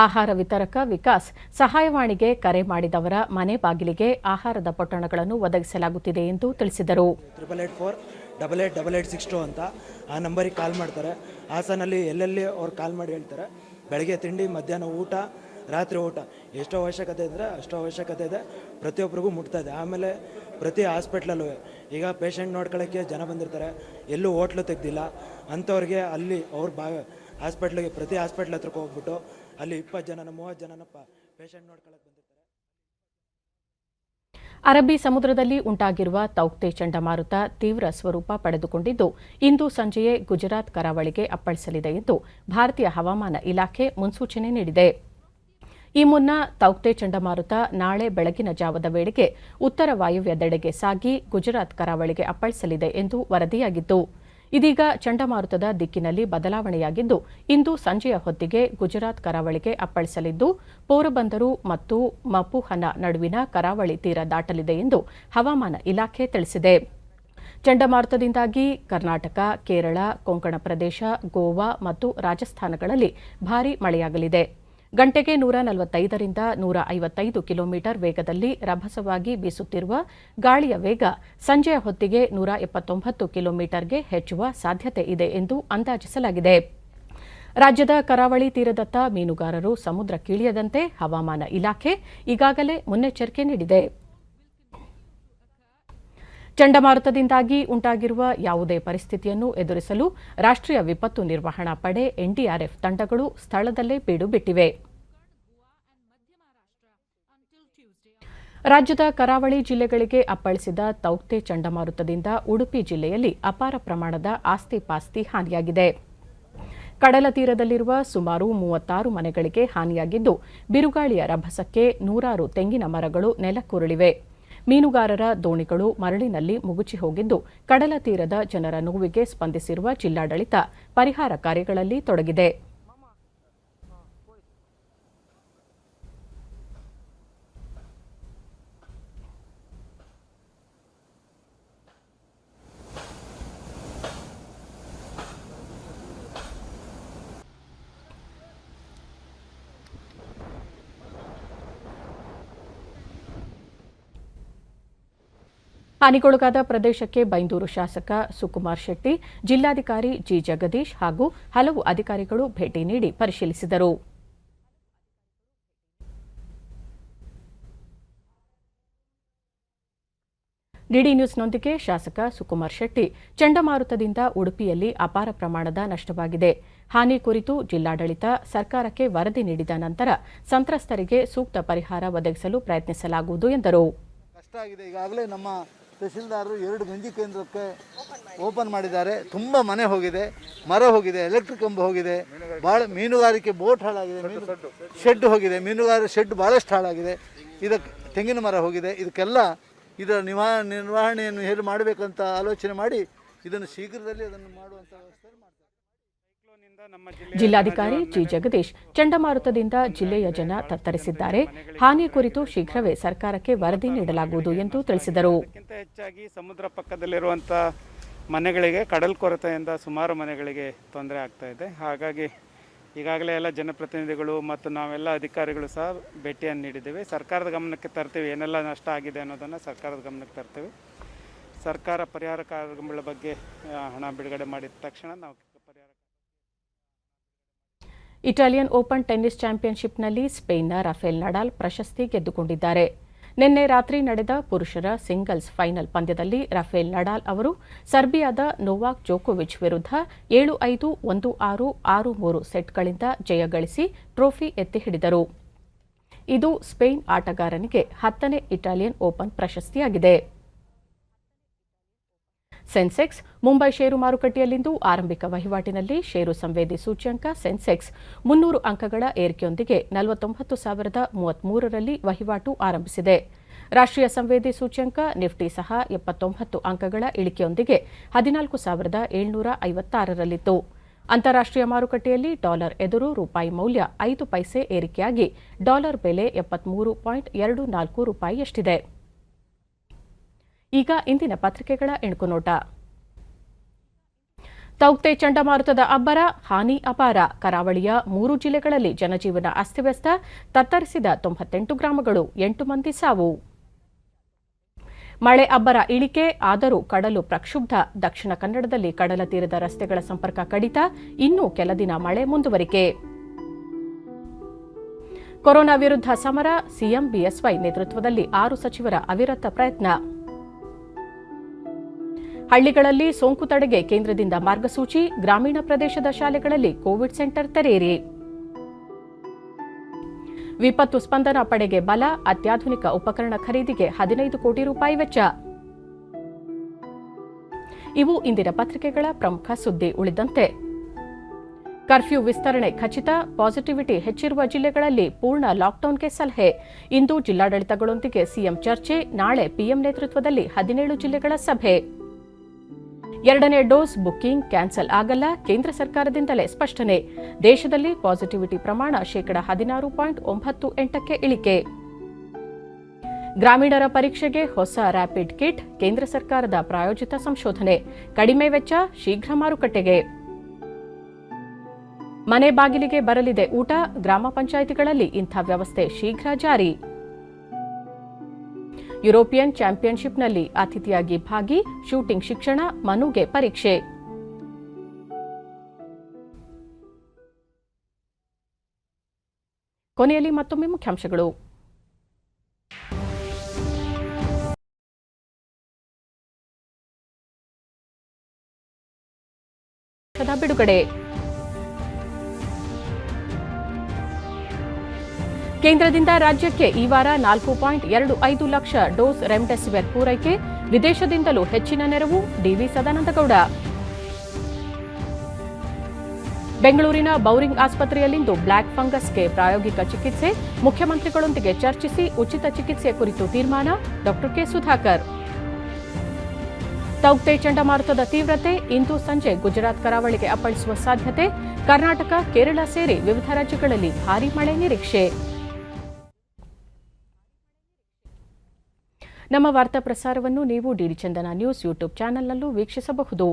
S1: ಆಹಾರ ವಿತರಕ ವಿಕಾಸ್ ಸಹಾಯವಾಣಿಗೆ ಕರೆ ಮಾಡಿದವರ ಮನೆ ಬಾಗಿಲಿಗೆ ಆಹಾರದ ಪೊಟ್ಟಣಗಳನ್ನು ಒದಗಿಸಲಾಗುತ್ತಿದೆ ಎಂದು ತಿಳಿಸಿದರು.
S8: 88488862 ಅಂತ ಆ ನಂಬರಿಗೆ ಕಾಲ್ ಮಾಡ್ತಾರೆ. ಹಾಸನಲ್ಲಿ ಎಲ್ಲೆಲ್ಲಿ ಅವ್ರು ಕಾಲ್ ಮಾಡಿ ಹೇಳ್ತಾರೆ. ಬೆಳಗ್ಗೆ ತಿಂಡಿ, ಮಧ್ಯಾಹ್ನ ಊಟ, ರಾತ್ರಿ ಊಟ ಎಷ್ಟು ಅವಶ್ಯಕತೆ ಇದ್ದರೆ ಅಷ್ಟು ಅವಶ್ಯಕತೆ ಇದೆ. ಪ್ರತಿಯೊಬ್ಬರಿಗೂ ಮುಟ್ತಾ ಇದೆ. ಆಮೇಲೆ ಪ್ರತಿ ಹಾಸ್ಪಿಟ್ಲಲ್ಲೂ ಈಗ ಪೇಷಂಟ್ ನೋಡ್ಕೊಳ್ಳೋಕ್ಕೆ ಜನ ಬಂದಿರ್ತಾರೆ, ಎಲ್ಲೂ ಹೋಟ್ಲು ತೆಗ್ದಿಲ್ಲ ಅಂಥವ್ರಿಗೆ ಅಲ್ಲಿ ಹಾಸ್ಪಿಟ್ಲಿಗೆ ಪ್ರತಿ ಹಾಸ್ಪಿಟ್ಲ್ ಹತ್ರಕ್ಕೆ ಹೋಗ್ಬಿಟ್ಟು ಅಲ್ಲಿ 20 ಜನನ 30 ಜನನ ಪೇಷಂಟ್ ನೋಡ್ಕೊಳ್ಳೋಕೆ ಬಂದಿರ್ತಾರೆ.
S1: ಅರಬ್ಬಿ ಸಮುದ್ರದಲ್ಲಿ ಉಂಟಾಗಿರುವ ತೌಕ್ತೆ ಚಂಡಮಾರುತ ತೀವ್ರ ಸ್ವರೂಪ ಪಡೆದುಕೊಂಡಿದ್ದು ಇಂದು ಸಂಜೆಯೇ ಗುಜರಾತ್ ಕರಾವಳಿಗೆ ಅಪ್ಪಳಿಸಲಿದೆ ಎಂದು ಭಾರತೀಯ ಹವಾಮಾನ ಇಲಾಖೆ ಮುನ್ಸೂಚನೆ ನೀಡಿದೆ. ಈ ಮುನ್ನ ತೌಕ್ತೆ ಚಂಡಮಾರುತ ನಾಳೆ ಬೆಳಗಿನ ಜಾವದ ವೇಳೆಗೆ ಉತ್ತರ ವಾಯುವ್ಯದೆಡೆಗೆ ಸಾಗಿ ಗುಜರಾತ್ ಕರಾವಳಿಗೆ ಅಪ್ಪಳಿಸಲಿದೆ ಎಂದು ವರದಿಯಾಗಿತ್ತು. ಇದೀಗ ಚಂಡಮಾರುತದ ದಿಕ್ಕಿನಲ್ಲಿ ಬದಲಾವಣೆಯಾಗಿದ್ದು ಇಂದು ಸಂಜೆಯ ಹೊತ್ತಿಗೆ ಗುಜರಾತ್ ಕರಾವಳಿಗೆ ಅಪ್ಪಳಿಸಲಿದ್ದು ಪೋರಬಂದರು ಮತ್ತು ಮಪುಹನ ನಡುವಿನ ಕರಾವಳಿ ತೀರ ದಾಟಲಿದೆ ಎಂದು ಹವಾಮಾನ ಇಲಾಖೆ ತಿಳಿಸಿದೆ. ಚಂಡಮಾರುತದಿಂದಾಗಿ ಕರ್ನಾಟಕ, ಕೇರಳ, ಕೊಂಕಣ ಪ್ರದೇಶ, ಗೋವಾ ಮತ್ತು ರಾಜಸ್ಥಾನಗಳಲ್ಲಿ ಭಾರೀ ಮಳೆಯಾಗಲಿದೆ. ಗಂಟೆಗೆ 145ರಿಂದ 155 ಕಿಲೋಮೀಟರ್ ವೇಗದಲ್ಲಿ ರಭಸವಾಗಿ ಬೀಸುತ್ತಿರುವ ಗಾಳಿಯ ವೇಗ ಸಂಜೆಯ ಹೊತ್ತಿಗೆ 179 ಕಿಲೋಮೀಟರ್ಗೆ ಹೆಚ್ಚುವ ಸಾಧ್ಯತೆ ಇದೆ ಎಂದು ಅಂದಾಜಿಸಲಾಗಿದೆ. ರಾಜ್ಯದ ಕರಾವಳಿ ತೀರದತ್ತ ಮೀನುಗಾರರು ಸಮುದ್ರಕ್ಕಿಳಿಯದಂತೆ ಹವಾಮಾನ ಇಲಾಖೆ ಈಗಾಗಲೇ ಮುನ್ನೆಚ್ಚರಿಕೆ ನೀಡಿದೆ. ಚಂಡಮಾರುತದಿಂದಾಗಿ ಉಂಟಾಗಿರುವ ಯಾವುದೇ ಪರಿಸ್ಥಿತಿಯನ್ನು ಎದುರಿಸಲು ರಾಷ್ಟ್ರೀಯ ವಿಪತ್ತು ನಿರ್ವಹಣಾ ಪಡೆ ಎನ್ಡಿಆರ್ಎಫ್ ತಂಡಗಳು ಸ್ಥಳದಲ್ಲೇ ಬೀಡು ಬಿಟ್ಟಿವೆ. ರಾಜ್ಯದ ಕರಾವಳಿ ಜಿಲ್ಲೆಗಳಿಗೆ ಅಪ್ಪಳಿಸಿದ ತೌಕ್ತೆ ಚಂಡಮಾರುತದಿಂದ ಉಡುಪಿ ಜಿಲ್ಲೆಯಲ್ಲಿ ಅಪಾರ ಪ್ರಮಾಣದ ಆಸ್ತಿ ಪಾಸ್ತಿ ಹಾನಿಯಾಗಿದೆ. ಕಡಲ ತೀರದಲ್ಲಿರುವ ಸುಮಾರು 36 ಮನೆಗಳಿಗೆ ಹಾನಿಯಾಗಿದ್ದು ಬಿರುಗಾಳಿಯ ರಭಸಕ್ಕೆ ನೂರಾರು ತೆಂಗಿನ ಮರಗಳು ನೆಲಕ್ಕುರುಳಿವೆ. ಮೀನುಗಾರರ ದೋಣಿಗಳು ಮರಳಿನಲ್ಲಿ ಮುಗುಚಿ ಹೋಗಿದ್ದು ಕಡಲ ತೀರದ ಜನರ ನೋವಿಗೆ ಸ್ಪಂದಿಸಿರುವ ಜಿಲ್ಲಾಡಳಿತ ಪರಿಹಾರ ಕಾರ್ಯಗಳಲ್ಲಿ ತೊಡಗಿದೆ. ಹಾನಿಗೊಳಗಾದ ಪ್ರದೇಶಕ್ಕೆ ಬೈಂದೂರು ಶಾಸಕ ಸುಕುಮಾರ್ ಶೆಟ್ಟಿ, ಜಿಲ್ಲಾಧಿಕಾರಿ ಜಿ. ಜಗದೀಶ್ ಹಾಗೂ ಹಲವು ಅಧಿಕಾರಿಗಳು ಭೇಟಿ ನೀಡಿ ಪರಿಶೀಲಿಸಿದರು. ಡಿಡಿ ನ್ಯೂಸ್ನೊಂದಿಗೆ ಶಾಸಕ ಸುಕುಮಾರ್ ಶೆಟ್ಟಿ, ಚಂಡಮಾರುತದಿಂದ ಉಡುಪಿಯಲ್ಲಿ ಅಪಾರ ಪ್ರಮಾಣದ ನಷ್ಟವಾಗಿದೆ. ಹಾನಿ ಕುರಿತು ಜಿಲ್ಲಾಡಳಿತ ಸರ್ಕಾರಕ್ಕೆ ವರದಿ ನೀಡಿದ ನಂತರ ಸಂತ್ರಸ್ತರಿಗೆ ಸೂಕ್ತ ಪರಿಹಾರ ಒದಗಿಸಲು ಪ್ರಯತ್ನಿಸಲಾಗುವುದು ಎಂದರು.
S9: ಕಷ್ಟ ಆಗಿದೆ. ಈಗಾಗಲೇ ನಮ್ಮ ತಹಸೀಲ್ದಾರರು 2 ಗಂಜಿ ಕೇಂದ್ರಕ್ಕೆ ಓಪನ್ ಮಾಡಿದ್ದಾರೆ. ತುಂಬ ಮನೆ ಹೋಗಿದೆ, ಮರ ಹೋಗಿದೆ, ಎಲೆಕ್ಟ್ರಿಕ್ ಕಂಬ ಹೋಗಿದೆ, ಭಾಳ ಮೀನುಗಾರಿಕೆ ಬೋಟ್ ಹಾಳಾಗಿದೆ, ಶೆಡ್ ಹೋಗಿದೆ, ಮೀನುಗಾರ ಶೆಡ್ ಭಾಳಷ್ಟು ಹಾಳಾಗಿದೆ, ಇದಕ್ಕೆ ತೆಂಗಿನ ಮರ ಹೋಗಿದೆ. ಇದರ ನಿರ್ವಹಣೆಯನ್ನು ಹೇಗೆ ಮಾಡಬೇಕಂತ ಆಲೋಚನೆ ಮಾಡಿ ಇದನ್ನು ಶೀಘ್ರದಲ್ಲಿ ಅದನ್ನು ಮಾಡುವಂಥ ವ್ಯವಸ್ಥೆ ಮಾಡ್ತಾರೆ.
S1: ಜಿಲ್ಲಾಧಿಕಾರಿ ಜಿ. ಜಗದೀಶ್, ಚಂಡಮಾರುತದಿಂದ ಜಿಲ್ಲೆಯ ಜನ ತತ್ತರಿಸಿದ್ದಾರೆ. ಹಾನಿ ಕುರಿತು ಶೀಘ್ರವೇ ಸರ್ಕಾರಕ್ಕೆ ವರದಿ ನೀಡಲಾಗುವುದು ಎಂದು ತಿಳಿಸಿದರು.
S7: ಹೆಚ್ಚಾಗಿ ಸಮುದ್ರ ಪಕ್ಕದಲ್ಲಿರುವಂತಹ ಮನೆಗಳಿಗೆ ಕಡಲ್ ಕೊರತೆಯಿಂದ ಸುಮಾರು ಮನೆಗಳಿಗೆ ತೊಂದರೆ ಆಗ್ತಾ ಇದೆ. ಹಾಗಾಗಿ ಈಗಾಗಲೇ ಎಲ್ಲ ಜನಪ್ರತಿನಿಧಿಗಳು ಮತ್ತು ನಾವೆಲ್ಲ ಅಧಿಕಾರಿಗಳು ಸಹ ಭೇಟಿಯನ್ನು ನೀಡಿದ್ದೇವೆ. ಸರ್ಕಾರದ ಗಮನಕ್ಕೆ ತರ್ತೀವಿ, ಏನೆಲ್ಲ ನಷ್ಟ ಆಗಿದೆ ಅನ್ನೋದನ್ನು ಸರ್ಕಾರದ ಗಮನಕ್ಕೆ ತರ್ತೀವಿ. ಸರ್ಕಾರ ಪರಿಹಾರ ಕಾರ್ಯಗಳ ಬಗ್ಗೆ ಹಣ ಬಿಡುಗಡೆ ಮಾಡಿದ ತಕ್ಷಣ ನಾವು
S1: ಇಟಾಲಿಯನ್ ಓಪನ್ ಟೆನ್ನಿಸ್ ಚಾಂಪಿಯನ್ಶಿಪ್ನಲ್ಲಿ ಸ್ಪೇನ್ನ ರಫೇಲ್ ನಡಾಲ್ ಪ್ರಶಸ್ತಿ ಗೆದ್ದುಕೊಂಡಿದ್ದಾರೆ. ನಿನ್ನೆ ರಾತ್ರಿ ನಡೆದ ಪುರುಷರ ಸಿಂಗಲ್ಸ್ ಫೈನಲ್ ಪಂದ್ಯದಲ್ಲಿ ರಫೇಲ್ ನಡಾಲ್ ಅವರು ಸರ್ಬಿಯಾದ ನೊವಾಕ್ ಜೋಕೋವಿಚ್ ವಿರುದ್ಧ 7-5, 1-6, 6-3 ಸೆಟ್ಗಳಿಂದ ಜಯ ಗಳಿಸಿ ಟ್ರೋಫಿ ಎತ್ತಿ ಹಿಡಿದರು. ಇದು ಸ್ಪೇನ್ ಆಟಗಾರನಿಗೆ 10ನೇ ಇಟಾಲಿಯನ್ ಓಪನ್ ಪ್ರಶಸ್ತಿಯಾಗಿದೆ. ಸೆನ್ಸೆಕ್ಸ್ ಮುಂಬೈ ಷೇರು ಮಾರುಕಟ್ಟೆಯಲ್ಲಿಂದು ಆರಂಭಿಕ ವಹಿವಾಟಿನಲ್ಲಿ ಷೇರು ಸಂವೇದಿ ಸೂಚ್ಯಂಕ ಸೆನ್ಸೆಕ್ಸ್ 300 ಅಂಕಗಳ ಏರಿಕೆಯೊಂದಿಗೆ 49,033ರಲ್ಲಿ ವಹಿವಾಟು ಆರಂಭಿಸಿದೆ. ರಾಷ್ಟ್ರೀಯ ಸಂವೇದಿ ಸೂಚ್ಯಂಕ ನಿಫ್ಟಿ ಸಹ 79 ಅಂಕಗಳ ಇಳಿಕೆಯೊಂದಿಗೆ 14,756ರಲ್ಲಿತ್ತು. ಅಂತಾರಾಷ್ಟ್ರೀಯ ಮಾರುಕಟ್ಟೆಯಲ್ಲಿ ಡಾಲರ್ ಎದುರು ರೂಪಾಯಿ ಮೌಲ್ಯ 5 ಪೈಸೆ ಏರಿಕೆಯಾಗಿ ಡಾಲರ್ ಬೆಲೆ 73.24 ರೂಪಾಯಿಯಷ್ಟಿದೆ. ಈಗ ಇಂದಿನ ಪತ್ರಿಕೆಗಳ ಎಣುಕುನೋಟ. ತೌಕ್ತೆ ಚಂಡಮಾರುತದ ಅಬ್ಬರ, ಹಾನಿ ಅಪಾರ. ಕರಾವಳಿಯ 3 ಜಿಲ್ಲೆಗಳಲ್ಲಿ ಜನಜೀವನ ಅಸ್ತವ್ಯಸ್ತ, ತತ್ತರಿಸಿದ 98 ಗ್ರಾಮಗಳು, 8 ಮಂದಿ ಸಾವು. ಮಳೆ ಅಬ್ಬರ ಇಳಿಕೆ, ಆದರೂ ಕಡಲು ಪ್ರಕ್ಷುಬ್ಧ. ದಕ್ಷಿಣ ಕನ್ನಡದಲ್ಲಿ ಕಡಲ ತೀರದ ರಸ್ತೆಗಳ ಸಂಪರ್ಕ ಕಡಿತ, ಇನ್ನೂ ಕೆಲ ದಿನ ಮಳೆ ಮುಂದುವರಿಕೆ. ಕೊರೋನಾ ವಿರುದ್ಧ ಸಮರ, ಸಿಎಂ ಬಿಎಸ್ವೈ ನೇತೃತ್ವದಲ್ಲಿ 6 ಸಚಿವರ ಅವಿರತ ಪ್ರಯತ್ನ. ಹಳ್ಳಿಗಳಲ್ಲಿ ಸೋಂಕು ತಡೆಗೆ ಕೇಂದ್ರದಿಂದ ಮಾರ್ಗಸೂಚಿ, ಗ್ರಾಮೀಣ ಪ್ರದೇಶದ ಶಾಲೆಗಳಲ್ಲಿ ಕೋವಿಡ್ ಸೆಂಟರ್ ತೆರೆಯಿರಿ. ವಿಪತ್ತು ಸ್ಪಂದನಾ ಪಡೆಗೆ ಬಲ, ಅತ್ಯಾಧುನಿಕ ಉಪಕರಣ ಖರೀದಿಗೆ 15 ಕೋಟಿ ರೂಪಾಯಿ ವೆಚ್ಚ. ಇವು ಇಂದಿನ ಪತ್ರಿಕೆಗಳ ಪ್ರಮುಖ ಸುದ್ದಿ. ಉಳಿದಂತೆ ಕರ್ಫ್ಯೂ ವಿಸ್ತರಣೆ ಖಚಿತ, ಪಾಸಿಟಿವಿಟಿ ಹೆಚ್ಚಿರುವ ಜಿಲ್ಲೆಗಳಲ್ಲಿ ಪೂರ್ಣ ಲಾಕ್ಡೌನ್ಗೆ ಸಲಹೆ. ಇಂದು ಜಿಲ್ಲಾಡಳಿತಗಳೊಂದಿಗೆ ಸಿಎಂ ಚರ್ಚೆ, ನಾಳೆ ಪಿಎಂ ನೇತೃತ್ವದಲ್ಲಿ 17 ಜಿಲ್ಲೆಗಳ ಸಭೆ. 2ನೇ ಡೋಸ್ ಬುಕ್ಕಿಂಗ್ ಕ್ಯಾನ್ಸಲ್ ಆಗಲ್ಲ, ಕೇಂದ್ರ ಸರ್ಕಾರದಿಂದಲೇ ಸ್ಪಷ್ಟನೆ. ದೇಶದಲ್ಲಿ ಪಾಸಿಟಿವಿಟಿ ಪ್ರಮಾಣ 16.98ಕ್ಕೆ ಇಳಿಕೆ. ಗ್ರಾಮೀಣರ ಪರೀಕ್ಷೆಗೆ ಹೊಸ ರ್ಯಾಪಿಡ್ ಕಿಟ್, ಕೇಂದ್ರ ಸರ್ಕಾರದ ಪ್ರಾಯೋಜಿತ ಸಂಶೋಧನೆ. ಕಡಿಮೆ ವೆಚ್ಚ, ಶೀಘ್ರ ಮಾರುಕಟ್ಟೆಗೆ. ಮನೆ ಬಾಗಿಲಿಗೆ ಬರಲಿದೆ ಊಟ, ಗ್ರಾಮ ಪಂಚಾಯಿತಿಗಳಲ್ಲಿ ಇಂಥ ವ್ಯವಸ್ಥೆ ಶೀಘ್ರ ಜಾರಿ. ಯುರೋಪಿಯನ್ ಚಾಂಪಿಯನ್ಶಿಪ್ನಲ್ಲಿ ಅತಿಥಿಯಾಗಿ ಭಾಗಿ, ಶೂಟಿಂಗ್ ಶಿಕ್ಷಣ, ಮನುಗೆ ಪರೀಕ್ಷೆ. ಕೊನೆಯಲ್ಲಿ ಮತ್ತೊಮ್ಮೆ ಮುಖ್ಯಾಂಶಗಳು. ಬಿಡುಗಡೆ. ಕೇಂದ್ರದಿಂದ ರಾಜ್ಯಕ್ಕೆ ಈ ವಾರ 4.25 ಲಕ್ಷ ಡೋಸ್ ರೆಮ್ಡೆಸಿವಿರ್ ಪೂರೈಕೆ, ವಿದೇಶದಿಂದಲೂ ಹೆಚ್ಚಿನ ನೆರವು. ಡಿವಿ ಸದಾನಂದಗೌಡ. ಬೆಂಗಳೂರಿನ ಬೌರಿಂಗ್ ಆಸ್ಪತ್ರೆಯಲ್ಲಿಂದು ಬ್ಲ್ಯಾಕ್ ಫಂಗಸ್ಗೆ ಪ್ರಾಯೋಗಿಕ ಚಿಕಿತ್ಸೆ, ಮುಖ್ಯಮಂತ್ರಿಗಳೊಂದಿಗೆ ಚರ್ಚಿಸಿ ಉಚಿತ ಚಿಕಿತ್ಸೆ ಕುರಿತು ತೀರ್ಮಾನ. ಡಾ ಕೆ ಸುಧಾಕರ್. ತೌಕ್ತೆ ಚಂಡಮಾರುತದ ತೀವ್ರತೆ, ಇಂದು ಸಂಜೆ ಗುಜರಾತ್ ಕರಾವಳಿಗೆ ಅಪ್ಪಳಿಸುವ ಸಾಧ್ಯತೆ. ಕರ್ನಾಟಕ, ಕೇರಳ ಸೇರಿ ವಿವಿಧ ರಾಜ್ಯಗಳಲ್ಲಿ ಭಾರೀ ಮಳೆ ನಿರೀಕ್ಷೆ. ನಮ್ಮ ವಾರ್ತಾ ಪ್ರಸಾರವನ್ನು ನೀವು ಡಿಡಿ ಚಂದನ ನ್ಯೂಸ್ ಯೂಟ್ಯೂಬ್ ಚಾನೆಲ್ನಲ್ಲೂ ವೀಕ್ಷಿಸಬಹುದು.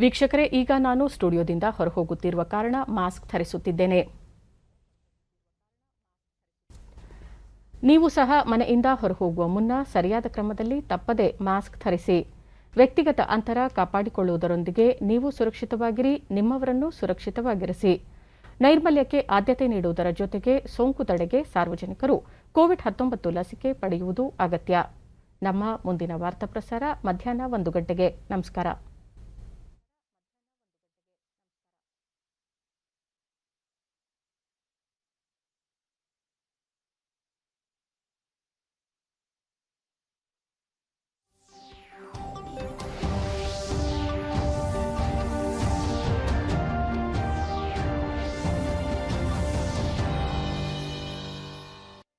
S1: ವೀಕ್ಷಕರೇ, ಈಗ ನಾನು ಸ್ಟುಡಿಯೋದಿಂದ ಹೊರಹೋಗುತ್ತಿರುವ ಕಾರಣ ಮಾಸ್ಕ್ ಧರಿಸುತ್ತಿದ್ದೇನೆ. ನೀವು ಸಹ ಮನೆಯಿಂದ ಹೊರಹೋಗುವ ಮುನ್ನ ಸರಿಯಾದ ಕ್ರಮದಲ್ಲಿ ತಪ್ಪದೆ ಮಾಸ್ಕ್ ಧರಿಸಿ. ವ್ಯಕ್ತಿಗತ ಅಂತರ ಕಾಪಾಡಿಕೊಳ್ಳುವುದರೊಂದಿಗೆ ನೀವು ಸುರಕ್ಷಿತವಾಗಿರಿ, ನಿಮ್ಮವರನ್ನು ಸುರಕ್ಷಿತವಾಗಿರಿಸಿ. ನೈರ್ಮಲ್ಯಕ್ಕೆ ಆದ್ಯತೆ ನೀಡುವುದರ ಜೊತೆಗೆ ಸೋಂಕು ತಡೆಗೆ ಸಾರ್ವಜನಿಕರು ಕೋವಿಡ್-19 ಲಸಿಕೆ ಪಡೆಯುವುದು ಅಗತ್ಯ. ನಮ್ಮ ಮುಂದಿನ ವಾರ್ತಾ ಪ್ರಸಾರ ಮಧ್ಯಾಹ್ನ 1 ಗಂಟೆಗೆ. ನಮಸ್ಕಾರ.